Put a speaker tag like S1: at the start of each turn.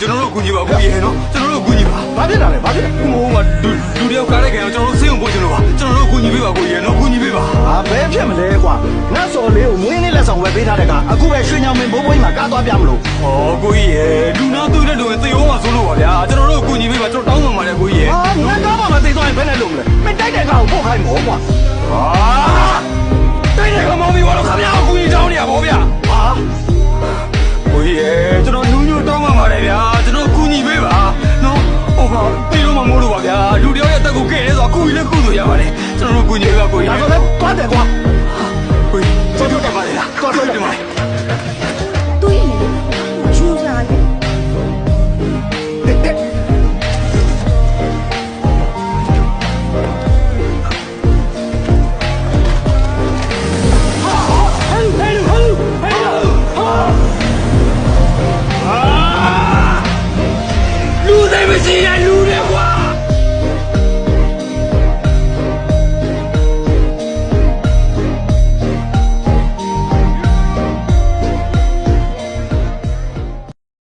S1: ကျွန်တော်တို့ကူညီပါကိုကြီးနော်ကျွန်တော်တို့ကူညီပါ
S2: ဘာဖြစ်တာလဲဘာဖြစ်လဲ
S1: ဟိုကလူတယောက်ကားလိုက်ခင်ကျွန်တော်တို့စေးုံပို့ချင်လို့ပါကျွန်တော်တို့ကူညီပေးပါကိုကြီးနော်ကူညီပေးပါ
S2: ဟာဘယ်ဖြစ်မလဲကွာနတ်စော်လေးကိုမွေးနေ့လက်ဆောင်ဝယ်ပေးထားတဲ့ကအခုပဲရွှေညောင်မင်းဘိုးဘိုးကြီးမှာကားသွားပြမလို့
S1: ဟောကိုကြီးရေလူနာသွေးတဲ့လူရင်သေရောမှာဆိုလို့ပါဗျာကျွန်တော်တို့ကူညီပေးပါကျွန်တော်တောင်းပန်ပါတယ်ကိုကြီးရေ
S2: ဟာငါကားမှမသိသွားရင်ဘယ်နဲ့လုပ်မလဲမင်းတိုက်တဲ့ကောင်ကိုပို့ခိုင်းမို့ကွာ
S1: ဟာတိတ်တယ်ကမောင်မီဘာလို့ခင်ဗျားကိုကူညီတောင်းနေရပါဗျာ
S2: ဟာ
S1: ကိုကြီးရေကျွန်တော်ညူတောင်းပန်ပါတယ်ဗျာကျွန်တော်ကူညီပေးပါနော်ဟိုကတီးလို့မမိုးလို့ပါဗျာလူတယောက်ရဲ့တက်ကိုကဲ့တယ်ဆိုတော့ကူညီလဲကူဆိုရပါတယ်ကျွန်တော်တို့ကူညီပေးပါကိုကြီး
S2: ဒါဆိုလည်း